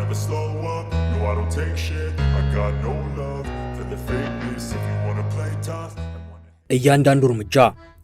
never slow up, no I don't take shit, I got no love for the fakeness. If you wanna play tough, እያንዳንዱ እርምጃ፣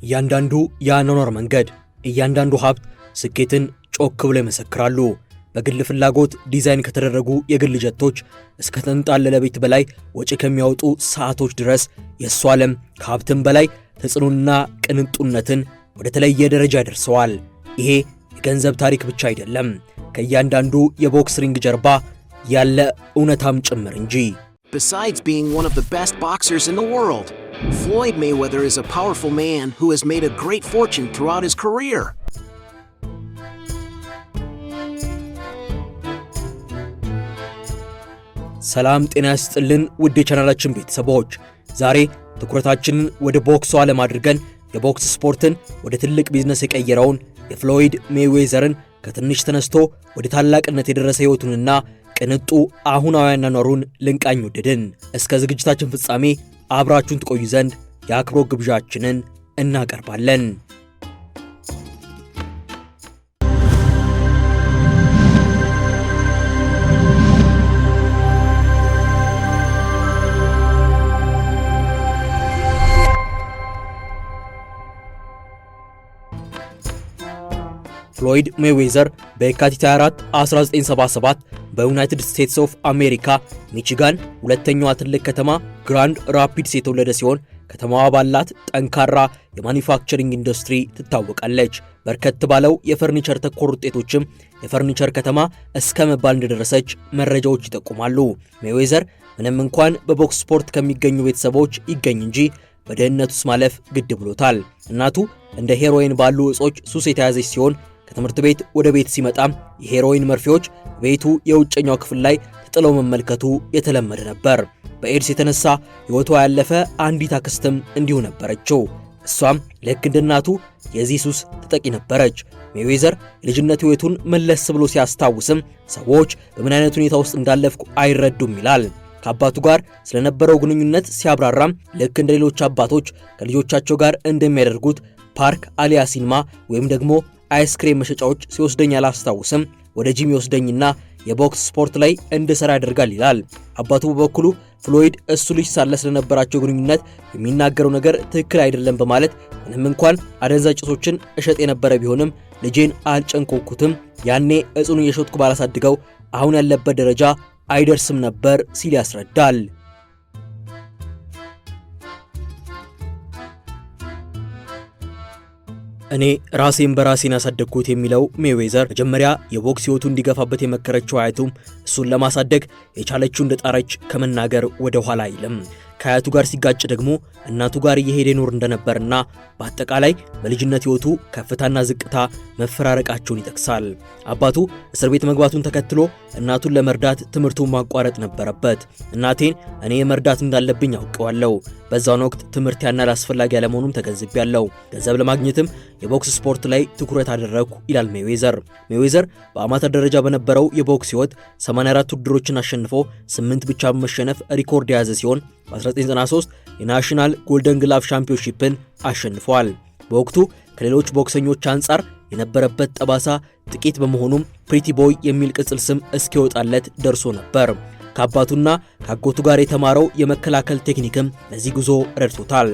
እያንዳንዱ የአኗኗር መንገድ፣ እያንዳንዱ ሀብት ስኬትን ጮክ ብለው ይመሰክራሉ። በግል ፍላጎት ዲዛይን ከተደረጉ የግል ጀቶች እስከ ተንጣለለ ቤት በላይ ወጪ ከሚያወጡ ሰዓቶች ድረስ የእሱ ዓለም ከሀብትም በላይ ተጽዕኖና ቅንጡነትን ወደ ተለየ ደረጃ ያደርሰዋል። ይሄ የገንዘብ ታሪክ ብቻ አይደለም፣ ከእያንዳንዱ የቦክስ ሪንግ ጀርባ ያለ እውነታም ጭምር እንጂ። Besides being one of the best boxers in the world, Floyd Mayweather is a powerful man who has made a great fortune throughout his career. ሰላም ጤና ይስጥልን ውድ የቻናላችን ቤተሰቦች፣ ዛሬ ትኩረታችንን ወደ ቦክሱ ዓለም አድርገን የቦክስ ስፖርትን ወደ ትልቅ ቢዝነስ የቀየረውን የፍሎይድ ሜይዌዘርን ከትንሽ ተነስቶ ወደ ታላቅነት የደረሰ ህይወቱንና ቅንጡ አሁናዊ አኗኗሩን ልንቃኝ ወደድን። እስከ ዝግጅታችን ፍጻሜ አብራችሁን ትቆዩ ዘንድ የአክብሮት ግብዣችንን እናቀርባለን። ፍሎይድ ሜይዌዘር በየካቲት 24 1977 በዩናይትድ ስቴትስ ኦፍ አሜሪካ ሚቺጋን ሁለተኛዋ ትልቅ ከተማ ግራንድ ራፒድስ የተወለደ ሲሆን ከተማዋ ባላት ጠንካራ የማኒፋክቸሪንግ ኢንዱስትሪ ትታወቃለች። በርከት ባለው የፈርኒቸር ተኮር ውጤቶችም የፈርኒቸር ከተማ እስከ መባል እንደደረሰች መረጃዎች ይጠቁማሉ። ሜይዌዘር ምንም እንኳን በቦክስ ስፖርት ከሚገኙ ቤተሰቦች ይገኝ እንጂ በድህነት ውስጥ ማለፍ ግድ ብሎታል። እናቱ እንደ ሄሮይን ባሉ እጾች ሱስ የተያዘች ሲሆን ከትምህርት ቤት ወደ ቤት ሲመጣም የሄሮይን መርፌዎች ቤቱ የውጨኛው ክፍል ላይ ተጥለው መመልከቱ የተለመደ ነበር። በኤድስ የተነሳ ሕይወቷ ያለፈ አንዲት አክስትም እንዲሁ ነበረችው። እሷም ልክ እንደ እናቱ የዚህ ሱስ ተጠቂ ነበረች። ሜይዌዘር የልጅነት ሕይወቱን መለስ ብሎ ሲያስታውስም ሰዎች በምን አይነት ሁኔታ ውስጥ እንዳለፍኩ አይረዱም ይላል። ከአባቱ ጋር ስለነበረው ግንኙነት ሲያብራራም ልክ እንደ ሌሎች አባቶች ከልጆቻቸው ጋር እንደሚያደርጉት ፓርክ አሊያ ሲኒማ ወይም ደግሞ አይስክሬም መሸጫዎች ሲወስደኝ አላስታውስም፣ ወደ ጂም ይወስደኝና የቦክስ ስፖርት ላይ እንድሰራ ያደርጋል ይላል። አባቱ በበኩሉ ፍሎይድ እሱ ልጅ ሳለ ስለነበራቸው ግንኙነት የሚናገረው ነገር ትክክል አይደለም በማለት ምንም እንኳን አደንዛዥ ጭሶችን እሸጥ የነበረ ቢሆንም ልጄን አልጨንቆኩትም፣ ያኔ እጹን እየሸጥኩ ባላሳድገው አሁን ያለበት ደረጃ አይደርስም ነበር ሲል ያስረዳል። እኔ ራሴን በራሴን ያሳደግኩት የሚለው ሜይዌዘር መጀመሪያ የቦክስ ህይወቱ እንዲገፋበት የመከረችው አያቱም እሱን ለማሳደግ የቻለችው እንደጣረች ከመናገር ወደ ኋላ አይልም። ከአያቱ ጋር ሲጋጭ ደግሞ እናቱ ጋር እየሄደ ይኖር እንደነበርና በአጠቃላይ በልጅነት ህይወቱ ከፍታና ዝቅታ መፈራረቃቸውን ይጠቅሳል። አባቱ እስር ቤት መግባቱን ተከትሎ እናቱን ለመርዳት ትምህርቱን ማቋረጥ ነበረበት። እናቴን እኔ መርዳት እንዳለብኝ አውቀዋለሁ። በዛውን ወቅት ትምህርት ያናል አስፈላጊ ያለመሆኑም ተገንዝቤያለሁ። ገንዘብ ለማግኘትም የቦክስ ስፖርት ላይ ትኩረት አደረግኩ ይላል ሜይዌዘር። ሜይዌዘር በአማተር ደረጃ በነበረው የቦክስ ህይወት 84 ውድድሮችን አሸንፎ 8 ብቻ በመሸነፍ ሪኮርድ የያዘ ሲሆን በ1993 የናሽናል ጎልደን ግላቭ ሻምፒዮንሺፕን አሸንፏል። በወቅቱ ከሌሎች ቦክሰኞች አንጻር የነበረበት ጠባሳ ጥቂት በመሆኑም ፕሪቲ ቦይ የሚል ቅጽል ስም እስኪወጣለት ደርሶ ነበር። ከአባቱና ከአጎቱ ጋር የተማረው የመከላከል ቴክኒክም ለዚህ ጉዞ ረድቶታል።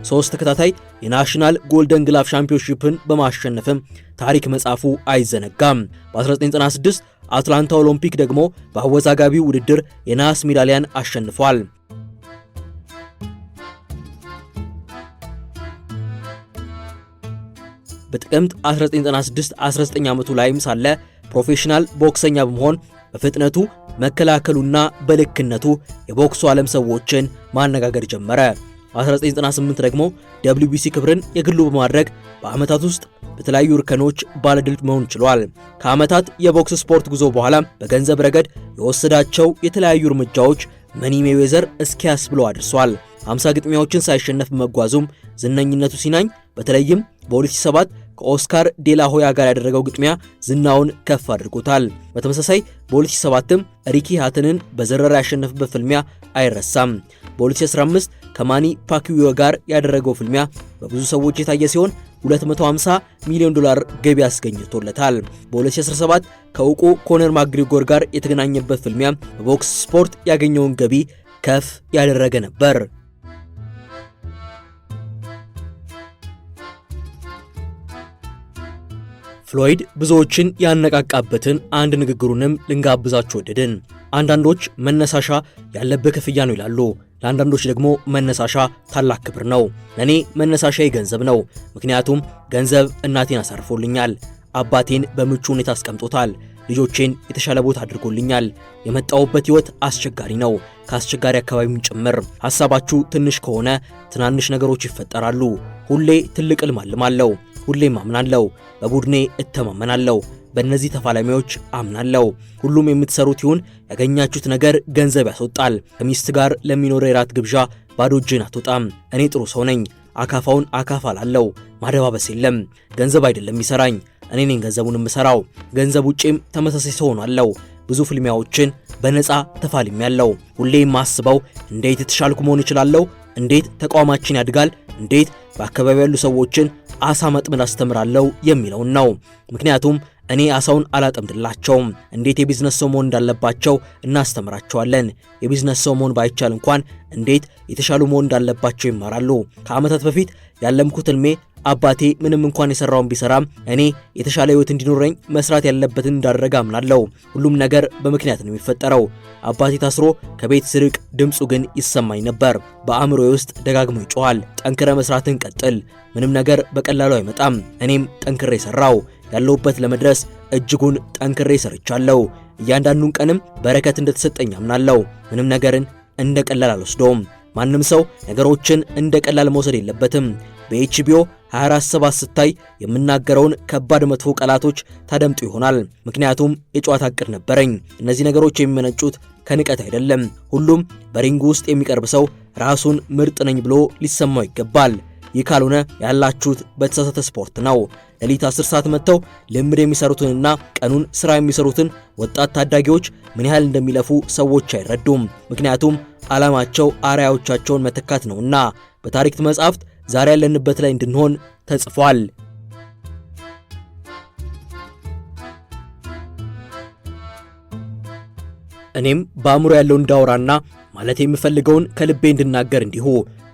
3 ተከታታይ የናሽናል ጎልደን ግላቭ ሻምፒዮንሺፕን በማሸነፍም ታሪክ መጻፉ አይዘነጋም። በ1996 አትላንታ ኦሎምፒክ ደግሞ በአወዛጋቢው ውድድር የነሐስ ሜዳሊያን አሸንፏል። በጥቅምት 1996 19 ዓመቱ ላይም ሳለ ፕሮፌሽናል ቦክሰኛ በመሆን በፍጥነቱ መከላከሉና በልክነቱ የቦክሱ ዓለም ሰዎችን ማነጋገር ጀመረ። በ1998 ደግሞ WBC ክብርን የግሉ በማድረግ በዓመታት ውስጥ በተለያዩ እርከኖች ባለድል መሆን ችሏል። ከዓመታት የቦክስ ስፖርት ጉዞ በኋላ በገንዘብ ረገድ የወሰዳቸው የተለያዩ እርምጃዎች መኒ ሜይዌዘር እስኪያስብለው አድርሷል። 50 ግጥሚያዎችን ሳይሸነፍ በመጓዙም ዝነኝነቱ ሲናኝ፣ በተለይም በ2007 ከኦስካር ዴላ ሆያ ጋር ያደረገው ግጥሚያ ዝናውን ከፍ አድርጎታል። በተመሳሳይ በ2007ም ሪኪ ሃተንን በዘረራ ያሸነፈበት ፍልሚያ አይረሳም። በ2015 ከማኒ ፓኪዮ ጋር ያደረገው ፍልሚያ በብዙ ሰዎች የታየ ሲሆን $250 ሚሊዮን ገቢ አስገኝቶለታል። በ2017 ከእውቁ ኮነር ማግሪጎር ጋር የተገናኘበት ፍልሚያ በቦክስ ስፖርት ያገኘውን ገቢ ከፍ ያደረገ ነበር። ፍሎይድ ብዙዎችን ያነቃቃበትን አንድ ንግግሩንም ልንጋብዛችሁ ወደድን። አንዳንዶች መነሳሻ ያለበት ክፍያ ነው ይላሉ። ለአንዳንዶች ደግሞ መነሳሻ ታላቅ ክብር ነው። ለኔ መነሳሻዬ ገንዘብ ነው። ምክንያቱም ገንዘብ እናቴን አሳርፎልኛል፣ አባቴን በምቹ ሁኔታ አስቀምጦታል፣ ልጆቼን የተሻለ ቦታ አድርጎልኛል። የመጣውበት ህይወት አስቸጋሪ ነው፣ ከአስቸጋሪ አካባቢም ጭምር። ሐሳባችሁ ትንሽ ከሆነ ትናንሽ ነገሮች ይፈጠራሉ። ሁሌ ትልቅ ህልም አልማለሁ፣ ሁሌም አምናለሁ፣ በቡድኔ እተማመናለሁ፣ በእነዚህ ተፋላሚዎች አምናለሁ። ሁሉም የምትሰሩት ይሁን ያገኛችሁት ነገር ገንዘብ ያስወጣል። ከሚስት ጋር ለሚኖረው የራት ግብዣ ባዶ እጅን አትወጣም። እኔ ጥሩ ሰው ነኝ፣ አካፋውን አካፋ ላለው ማደባበስ የለም። ገንዘብ አይደለም የሚሰራኝ፣ እኔ ነኝ ገንዘቡን የምሰራው። ገንዘብ ውጪም ተመሳሳይ ሰው ሆናለሁ። ብዙ ፍልሚያዎችን በነፃ ተፋልሜያለሁ። ሁሌ የማስበው እንዴት የተሻልኩ መሆን እችላለሁ፣ እንዴት ተቋማችን ያድጋል፣ እንዴት በአካባቢው ያሉ ሰዎችን አሳ መጥመድ አስተምራለሁ የሚለውን ነው። ምክንያቱም እኔ አሳውን አላጠምድላቸውም። እንዴት የቢዝነስ ሰው መሆን እንዳለባቸው እናስተምራቸዋለን። የቢዝነስ ሰው መሆን ባይቻል እንኳን እንዴት የተሻሉ መሆን እንዳለባቸው ይማራሉ። ከዓመታት በፊት ያለምኩት ህልሜ አባቴ ምንም እንኳን የሰራውን ቢሰራም እኔ የተሻለ ህይወት እንዲኖረኝ መስራት ያለበትን እንዳደረገ አምናለሁ። ሁሉም ነገር በምክንያት ነው የሚፈጠረው። አባቴ ታስሮ ከቤት ስርቅ ድምፁ ግን ይሰማኝ ነበር። በአእምሮዬ ውስጥ ደጋግሞ ይጮሃል፣ ጠንክረ መስራትን ቀጥል፣ ምንም ነገር በቀላሉ አይመጣም። እኔም ጠንክሬ ሰራው። ያለሁበት ለመድረስ እጅጉን ጠንክሬ ሰርቻለሁ። እያንዳንዱን ቀንም በረከት እንደተሰጠኝ አምናለሁ። ምንም ነገርን እንደ ቀላል አልወስደውም። ማንም ሰው ነገሮችን እንደ ቀላል መውሰድ የለበትም። በኤችቢኦ 24/7 ስታይ የምናገረውን ከባድ መጥፎ ቃላቶች ታደምጡ ይሆናል። ምክንያቱም የጨዋታ እቅድ ነበረኝ። እነዚህ ነገሮች የሚመነጩት ከንቀት አይደለም። ሁሉም በሪንግ ውስጥ የሚቀርብ ሰው ራሱን ምርጥ ነኝ ብሎ ሊሰማው ይገባል። ይህ ካልሆነ ያላችሁት በተሳሳተ ስፖርት ነው። ሌሊት 10 ሰዓት መጥተው ልምድ የሚሰሩትንና ቀኑን ስራ የሚሰሩትን ወጣት ታዳጊዎች ምን ያህል እንደሚለፉ ሰዎች አይረዱም። ምክንያቱም ዓላማቸው አርአያዎቻቸውን መተካት ነውና። በታሪክ መጻሕፍት ዛሬ ያለንበት ላይ እንድንሆን ተጽፏል። እኔም በአእምሮ ያለውን እንዳወራና ማለት የምፈልገውን ከልቤ እንድናገር እንዲሁ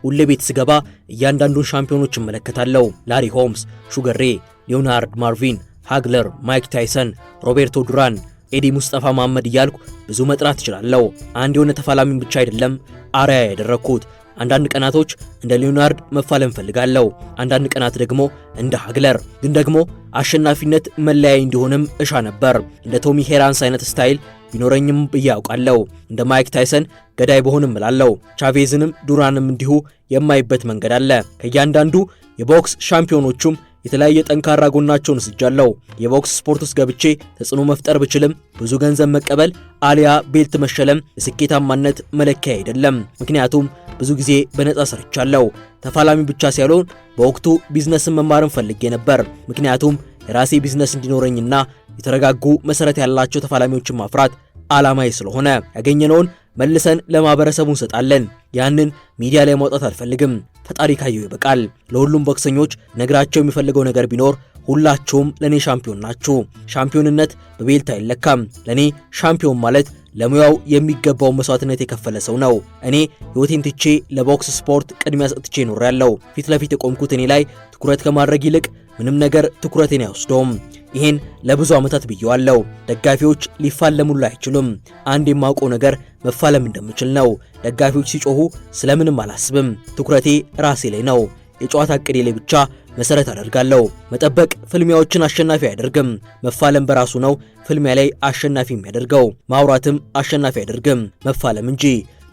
ሁሌ ቤት ስገባ እያንዳንዱን ሻምፒዮኖች እመለከታለሁ። ላሪ ሆምስ፣ ሹገር ሬይ፣ ሊዮናርድ ማርቪን፣ ሃግለር፣ ማይክ ታይሰን፣ ሮቤርቶ ዱራን፣ ኤዲ ሙስጠፋ መሐመድ እያልኩ ብዙ መጥራት እችላለሁ። አንድ የሆነ ተፋላሚን ብቻ አይደለም አርአያ ያደረኩት። አንዳንድ ቀናቶች እንደ ሊዮናርድ መፋለም ፈልጋለሁ፣ አንዳንድ ቀናት ደግሞ እንደ ሃግለር። ግን ደግሞ አሸናፊነት መለያይ እንዲሆንም እሻ ነበር። እንደ ቶሚ ሄራንስ አይነት ስታይል ቢኖረኝም ብዬ አውቃለሁ። እንደ ማይክ ታይሰን ገዳይ በሆንም እላለሁ። ቻቬዝንም ዱራንም እንዲሁ የማይበት መንገድ አለ። ከእያንዳንዱ የቦክስ ሻምፒዮኖቹም የተለያየ ጠንካራ ጎናቸውን ስጃለሁ። የቦክስ ስፖርት ውስጥ ገብቼ ተጽዕኖ መፍጠር ብችልም ብዙ ገንዘብ መቀበል አሊያ ቤልት መሸለም የስኬታማነት መለኪያ አይደለም። ምክንያቱም ብዙ ጊዜ በነፃ ሰርቻለሁ። ተፋላሚ ብቻ ሳይሆን በወቅቱ ቢዝነስን መማርን ፈልጌ ነበር። ምክንያቱም የራሴ ቢዝነስ እንዲኖረኝና የተረጋጉ መሰረት ያላቸው ተፋላሚዎችን ማፍራት ዓላማዬ ስለሆነ ያገኘነውን መልሰን ለማህበረሰቡ እንሰጣለን። ያንን ሚዲያ ላይ ማውጣት አልፈልግም። ፈጣሪ ካየው ይበቃል። ለሁሉም ቦክሰኞች ነግራቸው የሚፈልገው ነገር ቢኖር ሁላችሁም ለኔ ሻምፒዮን ናችሁ። ሻምፒዮንነት በቤልት አይለካም። ለኔ ሻምፒዮን ማለት ለሙያው የሚገባው መስዋዕትነት የከፈለ ሰው ነው። እኔ ህይወቴን ትቼ ለቦክስ ስፖርት ቅድሚያ ሰጥቼ ኖሬያለሁ። ፊት ለፊት የቆምኩት እኔ ላይ ትኩረት ከማድረግ ይልቅ ምንም ነገር ትኩረቴን አይወስደውም። ይሄን ለብዙ ዓመታት ብየዋለሁ። ደጋፊዎች ሊፋለሙላ አይችሉም። አንድ የማውቀው ነገር መፋለም እንደምችል ነው። ደጋፊዎች ሲጮሁ ስለምንም አላስብም። ትኩረቴ ራሴ ላይ ነው። የጨዋታ ዕቅዴ ላይ ብቻ መሰረት አደርጋለሁ። መጠበቅ ፍልሚያዎችን አሸናፊ አያደርግም። መፋለም በራሱ ነው ፍልሚያ ላይ አሸናፊ የሚያደርገው። ማውራትም አሸናፊ አያደርግም፣ መፋለም እንጂ።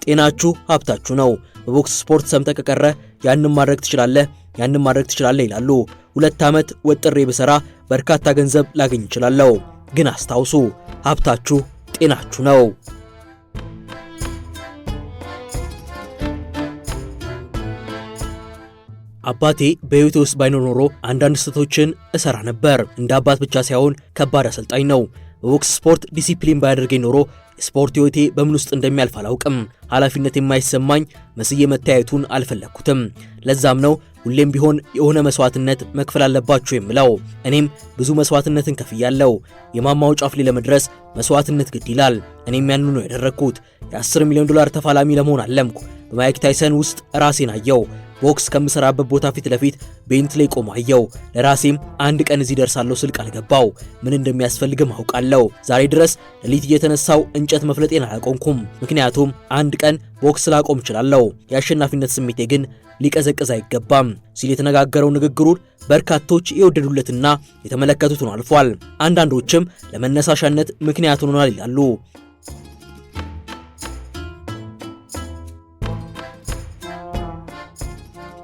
ጤናችሁ ሀብታችሁ ነው። በቦክስ ስፖርት ሰምተህ ከቀረ ያንን ማድረግ ትችላለህ፣ ያንን ማድረግ ትችላለህ ይላሉ። 2 ዓመት ወጥሬ ብሰራ በርካታ ገንዘብ ላገኝ እችላለሁ። ግን አስታውሱ፣ ሀብታችሁ ጤናችሁ ነው። አባቴ በህይወቴ ውስጥ ባይኖር ኖሮ አንዳንድ ስህተቶችን እሰራ ነበር። እንደ አባት ብቻ ሳይሆን ከባድ አሰልጣኝ ነው። በቦክስ ስፖርት ዲሲፕሊን ባያደርገኝ ኖሮ ስፖርት ህይወቴ በምን ውስጥ እንደሚያልፍ አላውቅም። ኃላፊነት የማይሰማኝ መስዬ መታየቱን አልፈለግኩትም። ለዛም ነው ሁሌም ቢሆን የሆነ መስዋዕትነት መክፈል አለባችሁ የምለው። እኔም ብዙ መስዋዕትነትን ከፍያለሁ። የማማው ጫፍ ላይ ለመድረስ መስዋዕትነት ግድ ይላል። እኔም ያንኑ ነው ያደረኩት። የ10 ሚሊዮን ዶላር ተፋላሚ ለመሆን አለምኩ። በማይክ ታይሰን ውስጥ ራሴን አየው። ቦክስ ከምሰራበት ቦታ ፊት ለፊት ቤንትሌ ቆሞ አየው። ለራሴም አንድ ቀን እዚህ ደርሳለሁ ስል ቃል ገባው። ምን እንደሚያስፈልግም አውቃለሁ። ዛሬ ድረስ ሌሊት እየተነሳው እንጨት መፍለጤን አላቆምኩም። ምክንያቱም አንድ ቀን ቦክስ ላቆም እችላለሁ። የአሸናፊነት ስሜቴ ግን ሊቀዘቅዝ አይገባም ሲል የተነጋገረው ንግግሩን በርካቶች የወደዱለትና የተመለከቱት ሆኖ አልፏል። አንዳንዶችም ለመነሳሻነት ምክንያት ሆኗል ይላሉ።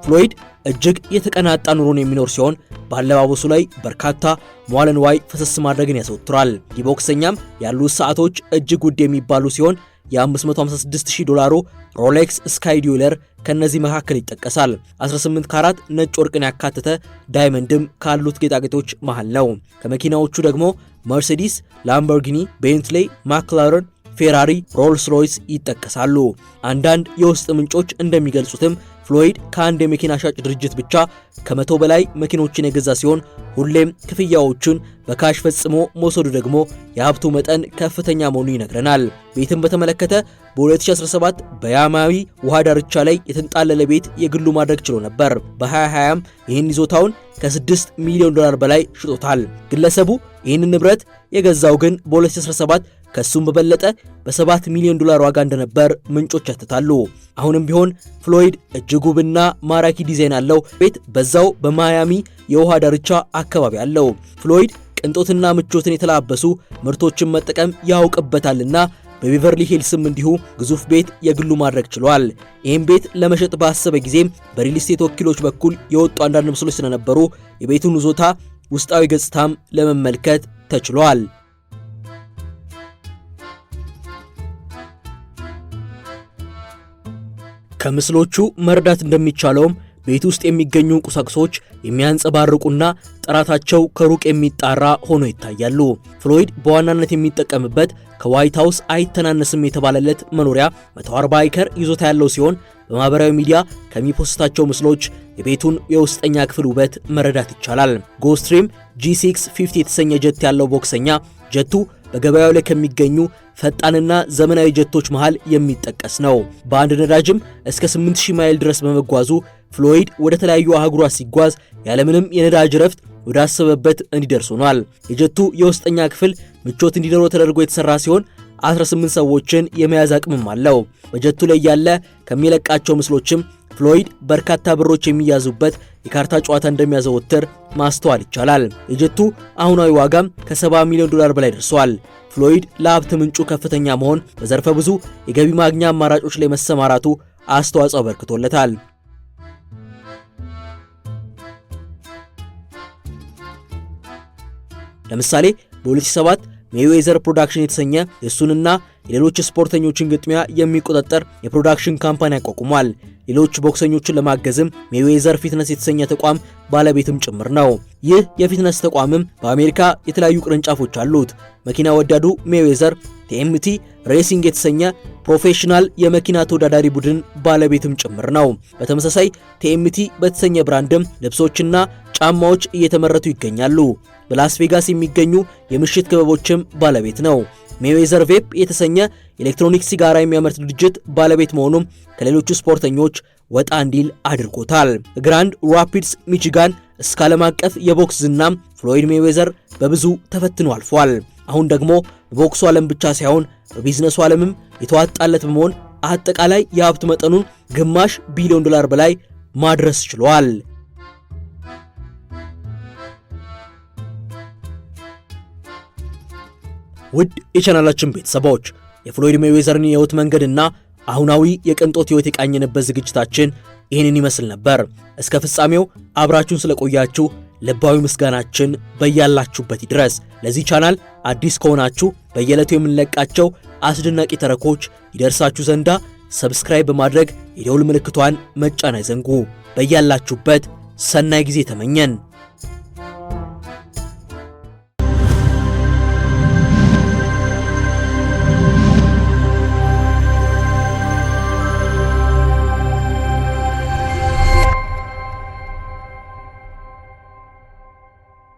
ፍሎይድ እጅግ የተቀናጣ ኑሮን የሚኖር ሲሆን ባለባበሱ ላይ በርካታ መዋለ ንዋይ ፈሰስ ማድረግን ያዘወትራል። የቦክሰኛም ያሉት ሰዓቶች እጅግ ውድ የሚባሉ ሲሆን የ$556,000 ሮሌክስ ስካይ ዲዩለር ከነዚህ መካከል ይጠቀሳል። 18 ካራት ነጭ ወርቅን ያካተተ ዳይመንድም ካሉት ጌጣጌጦች መሃል ነው። ከመኪናዎቹ ደግሞ መርሴዲስ፣ ላምቦርጊኒ፣ ቤንትሌይ፣ ማክላረን፣ ፌራሪ፣ ሮልስ ሮይስ ይጠቀሳሉ። አንዳንድ የውስጥ ምንጮች እንደሚገልጹትም ፍሎይድ ከአንድ የመኪና ሻጭ ድርጅት ብቻ ከ100 በላይ መኪኖችን የገዛ ሲሆን ሁሌም ክፍያዎቹን በካሽ ፈጽሞ መውሰዱ ደግሞ የሀብቱ መጠን ከፍተኛ መሆኑ ይነግረናል። ቤትን በተመለከተ በ2017 በያማዊ ውሃ ዳርቻ ላይ የተንጣለለ ቤት የግሉ ማድረግ ችሎ ነበር። በ2020 ይህን ይዞታውን ከ$6 ሚሊዮን በላይ ሽጦታል። ግለሰቡ ይህንን ንብረት የገዛው ግን በ2017 ከሱም በበለጠ በ$7 ሚሊዮን ዋጋ እንደነበር ምንጮች ያትታሉ። አሁንም ቢሆን ፍሎይድ እጅግ ውብና ማራኪ ዲዛይን ያለው ቤት በዛው በማያሚ የውሃ ዳርቻ አካባቢ አለው። ፍሎይድ ቅንጦትና ምቾትን የተላበሱ ምርቶችን መጠቀም ያውቅበታልና በቤቨርሊ ሂልስም እንዲሁ ግዙፍ ቤት የግሉ ማድረግ ችሏል። ይህም ቤት ለመሸጥ ባሰበ ጊዜም በሪል ስቴት ወኪሎች በኩል የወጡ አንዳንድ ምስሎች ስለነበሩ የቤቱን ይዞታ ውስጣዊ ገጽታም ለመመልከት ተችሏል። ከምስሎቹ መረዳት እንደሚቻለውም ቤት ውስጥ የሚገኙ ቁሳቁሶች የሚያንጸባርቁና ጥራታቸው ከሩቅ የሚጣራ ሆኖ ይታያሉ። ፍሎይድ በዋናነት የሚጠቀምበት ከዋይት ሃውስ አይተናነስም የተባለለት መኖሪያ 140 አከር ይዞታ ያለው ሲሆን በማህበራዊ ሚዲያ ከሚፖስታቸው ምስሎች የቤቱን የውስጠኛ ክፍል ውበት መረዳት ይቻላል። ጎስትሪም G650 የተሰኘ ጀት ያለው ቦክሰኛ ጀቱ በገበያው ላይ ከሚገኙ ፈጣንና ዘመናዊ ጀቶች መሃል የሚጠቀስ ነው። በአንድ ነዳጅም እስከ 8000 ማይል ድረስ በመጓዙ ፍሎይድ ወደ ተለያዩ አህጉራት ሲጓዝ ያለምንም የነዳጅ ረፍት ወደ አሰበበት እንዲደርስ ሆኗል። የጀቱ የውስጠኛ ክፍል ምቾት እንዲኖረው ተደርጎ የተሰራ ሲሆን 18 ሰዎችን የመያዝ አቅምም አለው። በጀቱ ላይ ያለ ከሚለቃቸው ምስሎችም ፍሎይድ በርካታ ብሮች የሚያዙበት የካርታ ጨዋታ እንደሚያዘወትር ማስተዋል ይቻላል። የጀቱ አሁናዊ ዋጋም ከ$70 ሚሊዮን በላይ ደርሷል። ፍሎይድ ለሀብት ምንጩ ከፍተኛ መሆን በዘርፈ ብዙ የገቢ ማግኛ አማራጮች ላይ መሰማራቱ አስተዋጽኦ አበርክቶለታል። ለምሳሌ በ2007 ሜይዌዘር ፕሮዳክሽን የተሰኘ የሱንና የሌሎች ስፖርተኞችን ግጥሚያ የሚቆጣጠር የፕሮዳክሽን ካምፓኒ አቋቁሟል። ሌሎች ቦክሰኞችን ለማገዝም ሜይዌዘር ፊትነስ የተሰኘ ተቋም ባለቤትም ጭምር ነው። ይህ የፊትነስ ተቋምም በአሜሪካ የተለያዩ ቅርንጫፎች አሉት። መኪና ወዳዱ ሜይዌዘር TMT ሬሲንግ የተሰኘ ፕሮፌሽናል የመኪና ተወዳዳሪ ቡድን ባለቤትም ጭምር ነው። በተመሳሳይ TMT በተሰኘ ብራንድም ልብሶችና ጫማዎች እየተመረቱ ይገኛሉ። በላስ ቬጋስ የሚገኙ የምሽት ክበቦችም ባለቤት ነው። ሜይዌዘር ቬፕ የተሰኘ ኤሌክትሮኒክስ ሲጋራ የሚያመርት ድርጅት ባለቤት መሆኑም ከሌሎቹ ስፖርተኞች ወጣ እንዲል አድርጎታል። ግራንድ ራፒድስ ሚቺጋን እስከ ዓለም አቀፍ የቦክስ ዝናም ፍሎይድ ሜይዌዘር በብዙ ተፈትኖ አልፏል። አሁን ደግሞ በቦክሱ ዓለም ብቻ ሳይሆን በቢዝነሱ ዓለምም የተዋጣለት በመሆን አጠቃላይ የሀብት መጠኑን $500 ሚሊዮን በላይ ማድረስ ችሏል። ውድ የቻናላችን ቤተሰቦች የፍሎይድ ሜይዌዘርን የህይወት መንገድና አሁናዊ የቅንጦት ህይወት የቃኘንበት ዝግጅታችን ይህንን ይመስል ነበር። እስከ ፍጻሜው አብራችሁን ስለቆያችሁ ልባዊ ምስጋናችን በያላችሁበት ይድረስ። ለዚህ ቻናል አዲስ ከሆናችሁ በየዕለቱ የምንለቃቸው አስደናቂ ተረኮች ይደርሳችሁ ዘንዳ ሰብስክራይብ በማድረግ የደውል ምልክቷን መጫን አይዘንጉ። በያላችሁበት ሰናይ ጊዜ ተመኘን።